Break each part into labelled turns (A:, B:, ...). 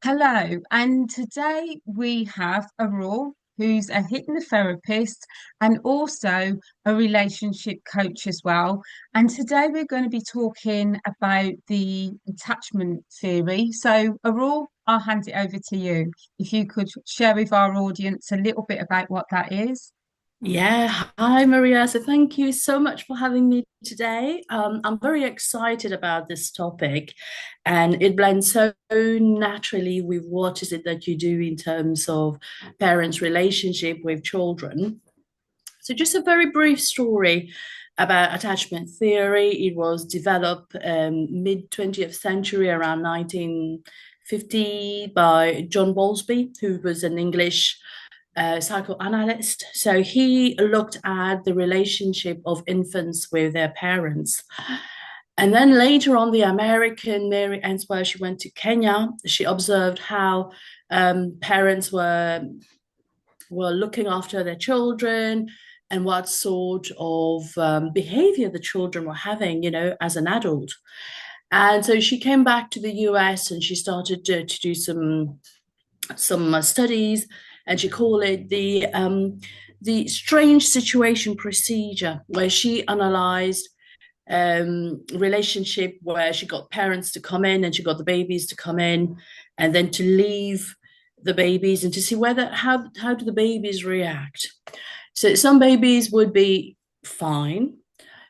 A: Hello, and today we have Aurora, who's a hypnotherapist and also a relationship coach as well. And today we're going to be talking about the attachment theory. So, Aurora, I'll hand it over to you. If you could share with our audience a little bit about what that is.
B: Yeah, hi Maria. So thank you so much for having me today. I'm very excited about this topic, and it blends so naturally with what is it that you do in terms of parents' relationship with children. So just a very brief story about attachment theory. It was developed mid 20th century, around 1950, by John Bowlby, who was an English psychoanalyst. So he looked at the relationship of infants with their parents. And then later on, the American Mary Ainsworth, she went to Kenya. She observed how parents were looking after their children and what sort of behavior the children were having, as an adult. And so she came back to the US and she started to do some studies, and she called it the strange situation procedure, where she analyzed relationship where she got parents to come in and she got the babies to come in and then to leave the babies and to see whether how do the babies react. So some babies would be fine.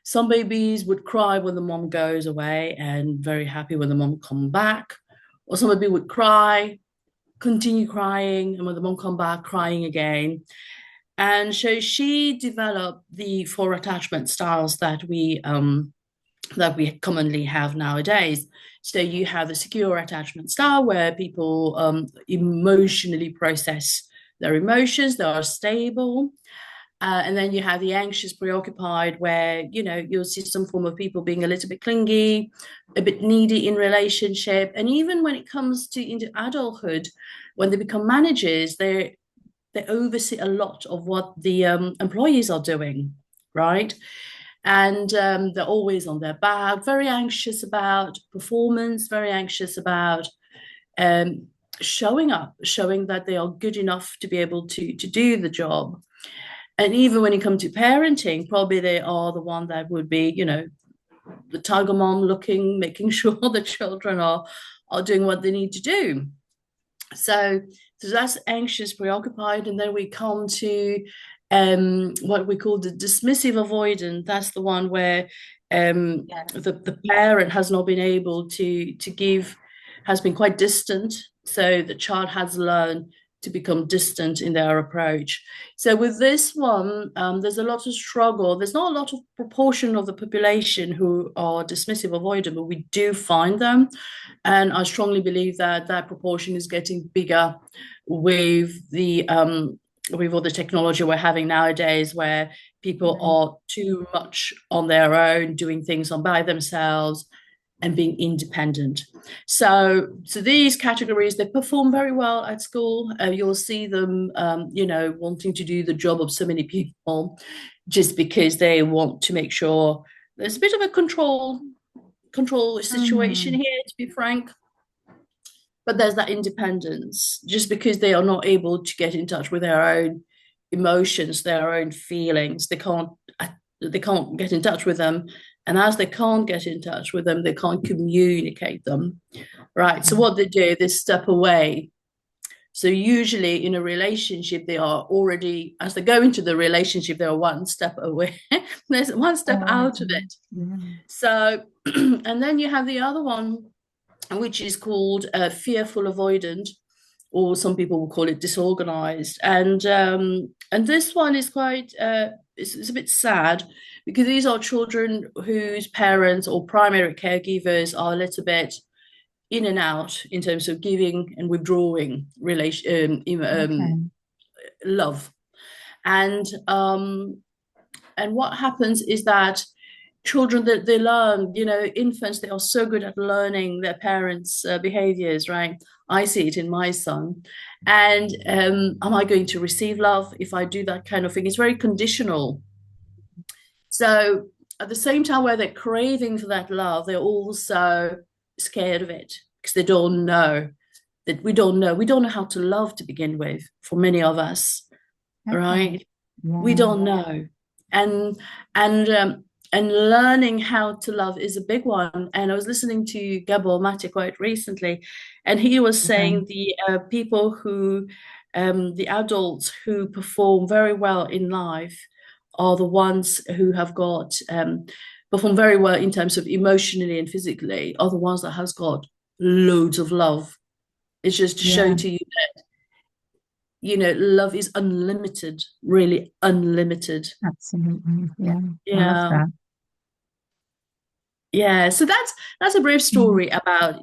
B: Some babies would cry when the mom goes away and very happy when the mom come back. Or some baby would cry, continue crying, and when the mom come back, crying again. And so she developed the four attachment styles that we commonly have nowadays. So you have the secure attachment style, where people emotionally process their emotions, they are stable. And then you have the anxious, preoccupied, where you'll see some form of people being a little bit clingy, a bit needy in relationship, and even when it comes to into adulthood, when they become managers, they oversee a lot of what the employees are doing, right? And they're always on their back, very anxious about performance, very anxious about um, showing up, showing that they are good enough to be able to do the job. And even when it comes to parenting, probably they are the one that would be, the tiger mom looking, making sure the children are doing what they need to do. So, so that's anxious, preoccupied, and then we come to what we call the dismissive avoidant. That's the one where
A: Yes.
B: the parent has not been able to give, has been quite distant. So the child has learned to become distant in their approach. So with this one, there's a lot of struggle. There's not a lot of proportion of the population who are dismissive avoidant, but we do find them. And I strongly believe that that proportion is getting bigger with all the technology we're having nowadays, where people
A: Mm.
B: are too much on their own, doing things on by themselves and being independent. So these categories, they perform very well at school. You'll see them, wanting to do the job of so many people, just because they want to make sure there's a bit of a control situation
A: Mm.
B: here, to be frank. But there's that independence, just because they are not able to get in touch with their own emotions, their own feelings. They can't get in touch with them, and as they can't get in touch with them, they can't communicate them. Right. So what they do, they step away. So usually in a relationship, they are already, as they go into the relationship, they are one step away. There's one step
A: Oh,
B: out of it.
A: yeah.
B: So, and then you have the other one, which is called fearful avoidant, or some people will call it disorganized. And this one is quite it's a bit sad, because these are children whose parents or primary caregivers are a little bit in and out in terms of giving and withdrawing
A: Okay.
B: love. And what happens is that children, that they learn, infants, they are so good at learning their parents behaviors, right? I see it in my son. And am I going to receive love if I do that kind of thing? It's very conditional. So at the same time where they're craving for that love, they're also scared of it, because they don't know. that we don't know. We don't know how to love to begin with, for many of us,
A: Okay.
B: right? We
A: Yeah.
B: don't know. And and um, and learning how to love is a big one. And I was listening to Gabor Mate quite recently, and he was
A: Okay.
B: saying the people who, the adults who perform very well in life are the ones who have got perform very well in terms of emotionally and physically, are the ones that has got loads of love. It's just to show
A: Yeah.
B: to you, love is unlimited, really unlimited.
A: Absolutely. Yeah. I love
B: Yeah.
A: that.
B: Yeah. So that's a brief
A: Mm.
B: story about,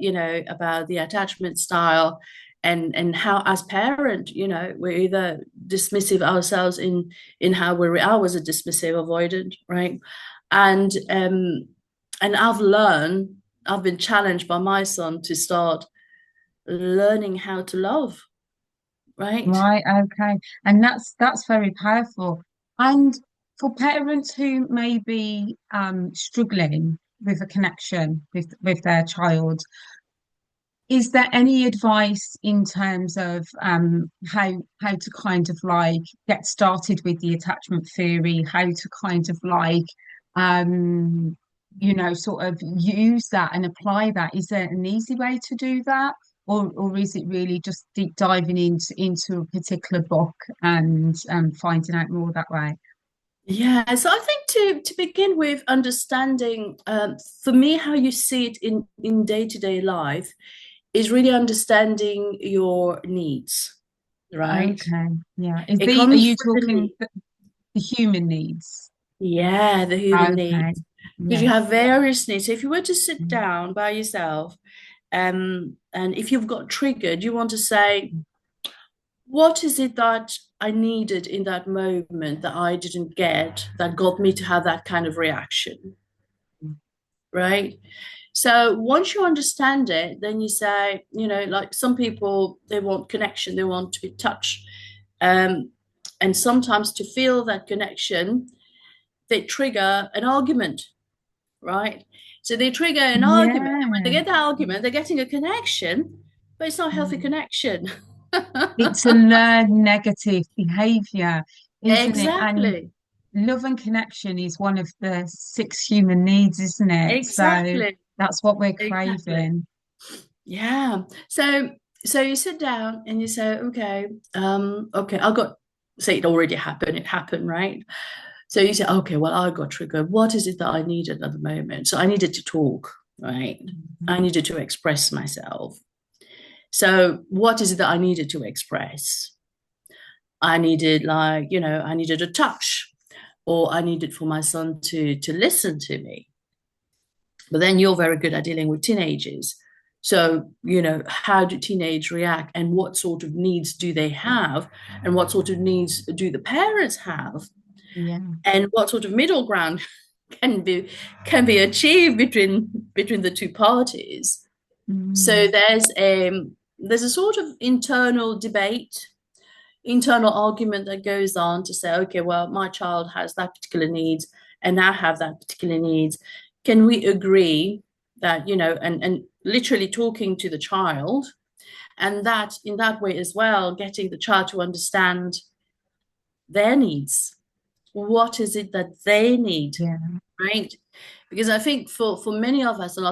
B: about the attachment style, and how as parent, we're either dismissive ourselves in how we I was a dismissive avoidant, right? And and I've been challenged by my son to start learning how to love, right?
A: Right. Okay. And that's very powerful. And for parents who may be struggling with a connection with their child, is there any advice in terms of how to kind of like get started with the attachment theory, how to kind of like um sort of use that and apply that? Is there an easy way to do that? Or is it really just deep diving into a particular book and finding out more that way?
B: Yeah, so I think to begin with, understanding for me how you see it in day-to-day life is really understanding your needs, right?
A: Okay, yeah.
B: It
A: Are
B: comes
A: you
B: with the
A: talking
B: need.
A: the human needs?
B: Yeah, the human
A: Okay,
B: needs. Because you
A: yeah.
B: have various needs. So if you were to sit
A: Mm.
B: down by yourself, and if you've got triggered, you want to say, what is it that I needed in that moment that I didn't get that got me to have that kind of reaction, right? So once you understand it, then you say, like some people, they want connection, they want to be touched. Um, and sometimes to feel that connection, they trigger an argument, right? So they trigger an argument. And when they
A: Yeah.
B: get that argument, they're getting a connection, but it's not a healthy
A: Mm.
B: connection.
A: It's a learned negative behavior, isn't it? And
B: Exactly.
A: love and connection is one of the six human needs, isn't it? So
B: Exactly.
A: that's what we're
B: Exactly.
A: craving.
B: Yeah. So you sit down and you say, okay, okay, I got say it already happened, it happened, right? So you say, okay, well, I got triggered. What is it that I needed at the moment? So I needed to talk, right? I
A: Mhm.
B: needed to express myself. So what is it that I needed to express? I needed I needed a touch, or I needed for my son to listen to me. But then you're very good at dealing with teenagers. So, how do teenagers react, and what sort of needs do they have, and what sort of needs do the parents have,
A: Yeah.
B: and what sort of middle ground can be can be achieved between the two parties. So
A: Mm.
B: there's a sort of internal debate, internal argument that goes on to say, okay, well, my child has that particular needs, and I have that particular needs. Can we agree that, and literally talking to the child, and that in that way as well, getting the child to understand their needs. What is it that they need,
A: Yeah.
B: right? Because I think for many of us, and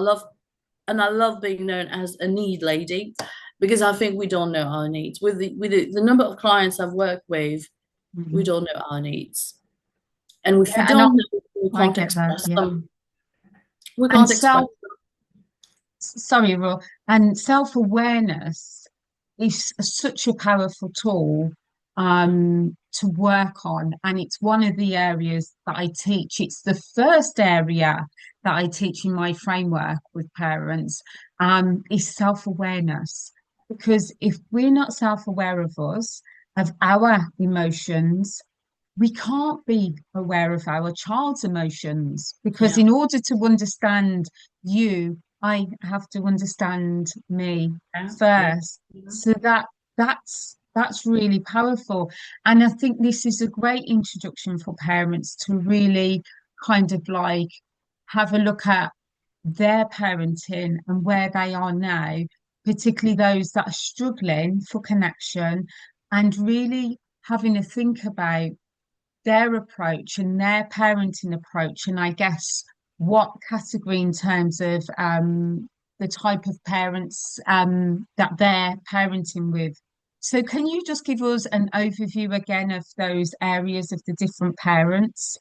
B: I love being known as a need lady, because I think we don't know our needs. With the number of clients I've worked with, we
A: Mhm.
B: don't know our needs. And if we
A: Yeah, and
B: don't know, we
A: I
B: can't
A: get that.
B: express
A: Yeah.
B: them. We
A: And
B: can't express them.
A: sorry, Ro, and self-awareness is such a powerful tool to work on. And it's one of the areas that I teach. It's the first area that I teach in my framework with parents, is self-awareness. Because if we're not self-aware of us, of our emotions, we can't be aware of our child's emotions, because
B: Yeah,
A: in order to understand you, I have to understand me
B: yeah, yeah.
A: first.
B: Yeah.
A: So that's really powerful. And I think this is a great introduction for parents to really kind of like have a look at their parenting and where they are now, particularly those that are struggling for connection, and really having to think about their approach and their parenting approach, and I guess what category in terms of the type of parents that they're parenting with. So, can you just give us an overview again of those areas of the different parents,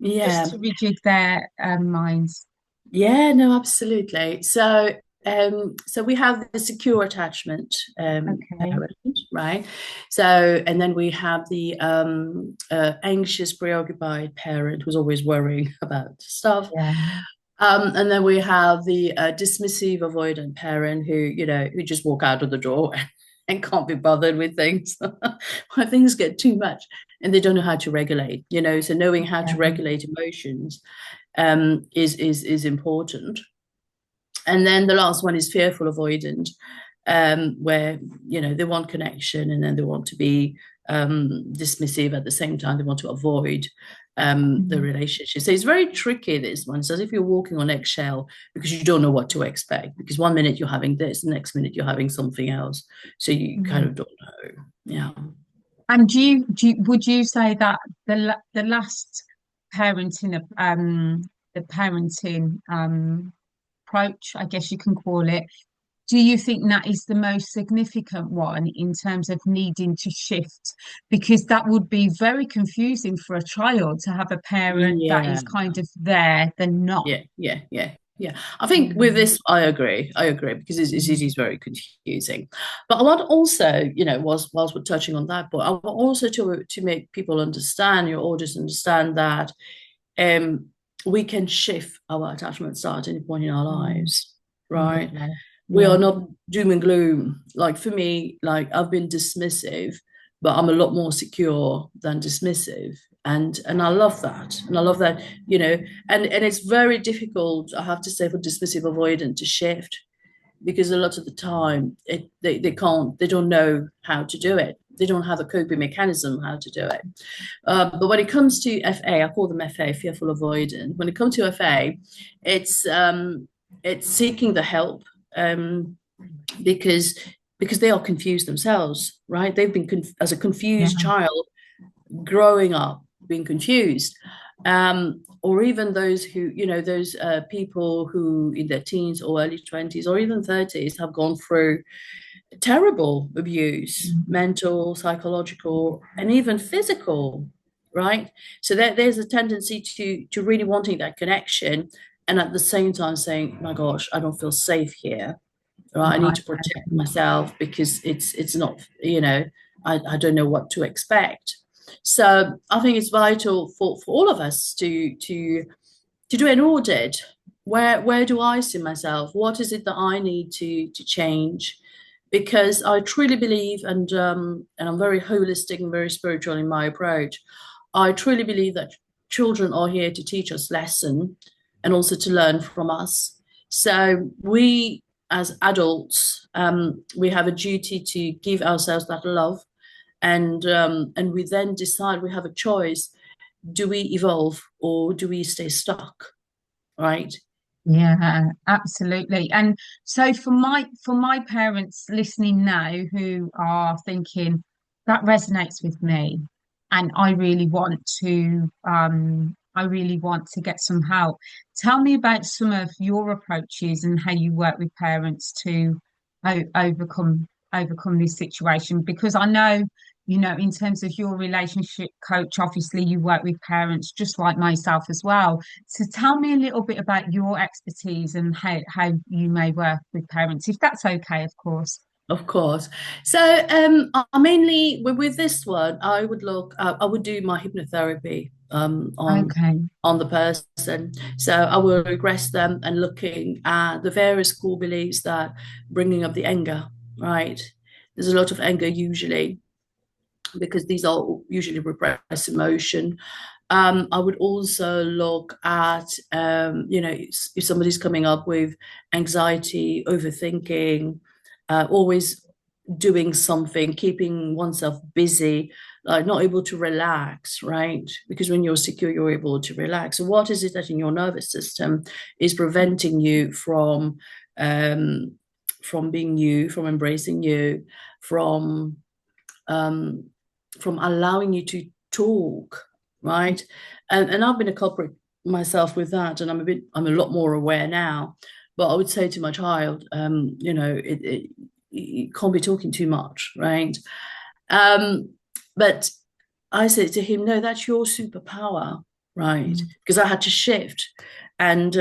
A: just
B: Yeah.
A: to rejig their minds?
B: Yeah, no, absolutely. So we have the secure attachment
A: Okay.
B: parent, right? So, and then we have the anxious, preoccupied parent who's always worrying about stuff.
A: Yeah.
B: And then we have the dismissive, avoidant parent who, who just walk out of the door and can't be bothered with things when things get too much and they don't know how to regulate, So knowing how to
A: Yeah.
B: regulate emotions is important. And then the last one is fearful avoidant, where they want connection and then they want to be dismissive at the same time. They want to avoid the
A: Mhm.
B: relationship. So it's very tricky. This one. It's as if you're walking on eggshell because you don't know what to expect. Because one minute you're having this, the next minute you're having something else. So you kind
A: Mhm.
B: of don't know. Yeah.
A: And would you say that the last parenting the parenting approach, I guess you can call it, do you think that is the most significant one in terms of needing to shift? Because that would be very confusing for a child to have a parent that
B: Yeah.
A: is kind of there, then not.
B: Yeah. I think with
A: Mm,
B: this, I agree. I agree because it
A: mm,
B: is very confusing. But I want also, whilst we're touching on that, but I want also to make people understand, your audience understand that um, we can shift our attachment style at any point in our
A: mm.
B: lives, right?
A: Yeah,
B: We
A: yeah,
B: are not doom and gloom. Like for me, like I've been dismissive, but I'm a lot more secure than dismissive. And I love that. And I love that, and it's very difficult, I have to say, for dismissive avoidant to shift because a lot of the time they don't know how to do it. They don't have a coping mechanism how to do it. But when it comes to FA, I call them FA, fearful avoidant. When it comes to FA, it's it's seeking the help um, because they are confused themselves, right? They've been as a
A: yeah.
B: confused child growing up, being confused. Or even those who, those people who in their teens or early 20s or even 30s have gone through terrible abuse,
A: Mm.
B: mental, psychological, and even physical, right? So there's a tendency to really wanting that connection and at the same time saying, my gosh, I don't feel safe here. Right? I need
A: Right.
B: to protect myself because it's not, I don't know what to expect. So I think it's vital for all of us to do an audit. Where do I see myself? What is it that I need to change? Because I truly believe, and I'm very holistic and very spiritual in my approach. I truly believe that children are here to teach us lesson and also to learn from us. So we, as adults, we have a duty to give ourselves that love, and we then decide we have a choice: do we evolve or do we stay stuck? Right?
A: Yeah, absolutely. And so for my parents listening now who are thinking that resonates with me and I really want to get some help. Tell me about some of your approaches and how you work with parents to overcome this situation because I know in terms of your relationship coach, obviously you work with parents just like myself as well. So tell me a little bit about your expertise and how you may work with parents, if that's okay, of course.
B: Of course. So I mainly with this one, I would do my hypnotherapy
A: Okay.
B: on the person. So I will regress them and looking at the various core beliefs that bringing up the anger, right? There's a lot of anger usually because these are usually repressed emotion. I would also look at, if somebody's coming up with anxiety, overthinking, always doing something, keeping oneself busy, like not able to relax, right? Because when you're secure, you're able to relax. So, what is it that in your nervous system is preventing you um, being you, from embracing you, from um, from allowing you to talk, right? And I've been a culprit myself with that, and I'm a lot more aware now. But I would say to my child, you can't be talking too much, right? But I said to him, no, that's your superpower, right?
A: Mm.
B: Because I had to shift, and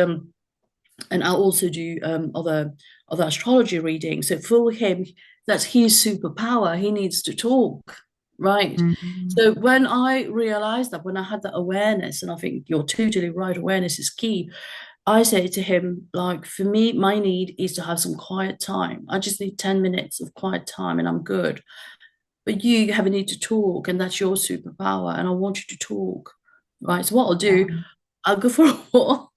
B: and I also do other astrology readings. So for him, that's his superpower. He needs to talk, right?
A: Mm.
B: So when I realized that, when I had that awareness, and I think you're totally right, awareness is key. I say to him, like, for me, my need is to have some quiet time. I just need 10 minutes of quiet time and I'm good. But you have a need to talk, and that's your superpower, and I want you to talk. Right. So what I'll do,
A: Um,
B: I'll go for a walk.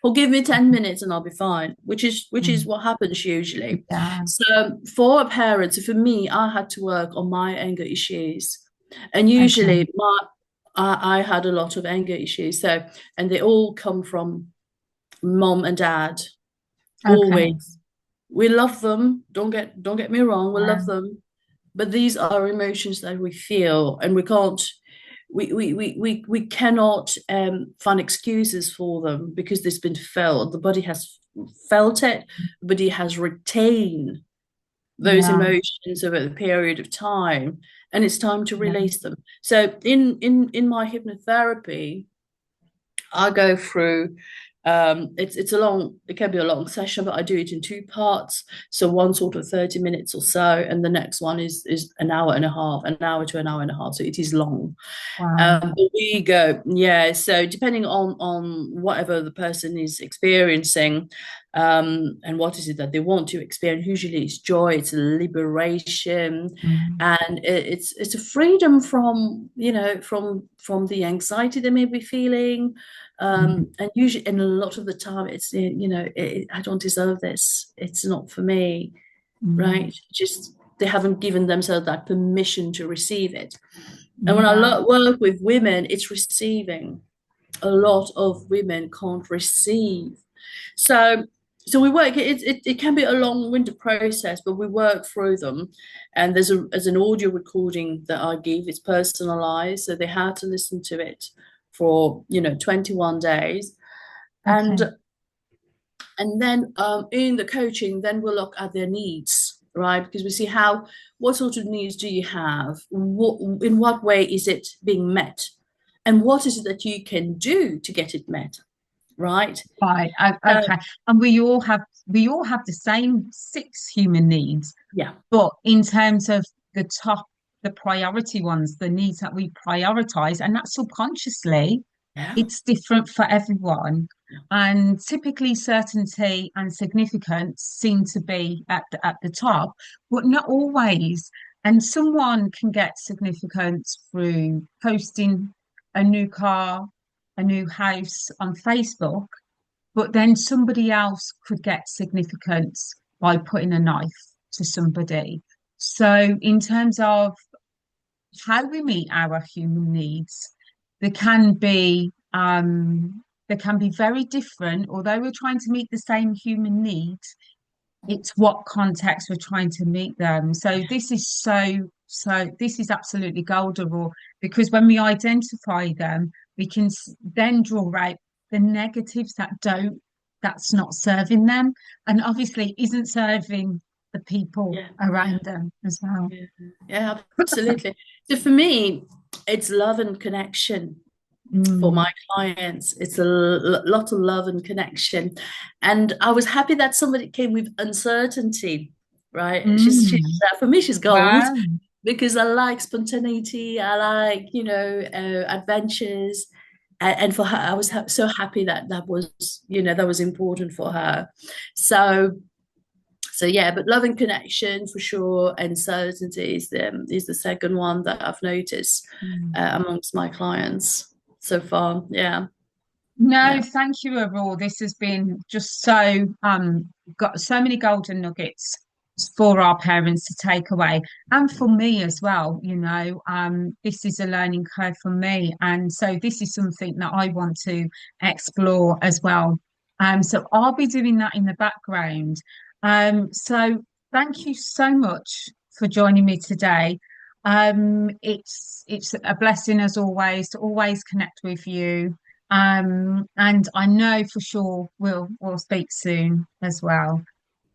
B: Or give me 10 minutes and I'll be fine, which is
A: mm.
B: what happens usually.
A: Yeah.
B: So for parents, for me, I had to work on my anger issues. And
A: Okay.
B: usually I had a lot of anger issues. So, and they all come from mom and dad,
A: Okay.
B: always. We love them. Don't get me wrong, we love
A: Um,
B: them. But these are emotions that we feel, and we cannot find excuses for them because it's been felt. The body has felt it, the body has retained those
A: yeah.
B: emotions over the period of time, and it's time to
A: Yeah.
B: release them. So in my hypnotherapy, I go through it's a long, it can be a long session, but I do it in two parts. So one sort of 30 minutes or so, and the next one is an hour and a half, an hour to an hour and a half. So it is long.
A: Wow.
B: But we go, yeah. So depending on whatever the person is experiencing, and what is it that they want to experience, usually it's joy, it's liberation,
A: Mm.
B: and it's a freedom from from the anxiety they may be feeling,
A: Mm.
B: and usually, and a lot of the time, it's I don't deserve this. It's not for me,
A: Mm.
B: right? Just they haven't given themselves that permission to receive it. And when I
A: Yeah.
B: work with women, it's receiving. A lot of women can't receive. So, so we work. It can be a long-winded process, but we work through them. And there's an audio recording that I give. It's personalized, so they have to listen to it for 21 days.
A: Okay.
B: And then in the coaching, then we'll look at their needs, right? Because we see what sort of needs do you have? In what way is it being met? And what is it that you can do to get it met, right?
A: Right.
B: So,
A: Okay. And we all have the same six human needs,
B: yeah,
A: but in terms of the priority ones, the needs that we prioritize, and that's subconsciously,
B: yeah,
A: it's different for everyone. And typically, certainty and significance seem to be at the top, but not always. And someone can get significance through posting a new car, a new house on Facebook, but then somebody else could get significance by putting a knife to somebody. So, in terms of how we meet our human needs, they can be very different. Although we're trying to meet the same human needs, it's what context we're trying to meet them. So this is absolutely golden rule, because when we identify them, we can then draw out the negatives that's not serving them, and obviously isn't serving the people
B: yeah, yeah,
A: around them as well.
B: yeah, yeah, absolutely. So for me, it's love and connection. For
A: Mm.
B: my clients, it's a lot of love and connection. And I was happy that somebody came with uncertainty, right?
A: Mm.
B: For me, she's gold,
A: Wow.
B: because I like spontaneity, I like adventures. And for her, I was so happy that that was important for her. So yeah, but love and connection for sure, and certainty is the second one that I've noticed
A: Mm.
B: amongst my clients so far. Yeah,
A: No,
B: yeah,
A: thank you, Aurora. This has been just got so many golden nuggets for our parents to take away, and for me as well. This is a learning curve for me, and so this is something that I want to explore as well. So I'll be doing that in the background. So thank you so much for joining me today. It's a blessing as always to always connect with you. And I know for sure we'll speak soon as well.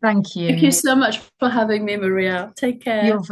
A: Thank
B: Thank you
A: you.
B: so much for having me, Maria. Take care.
A: You're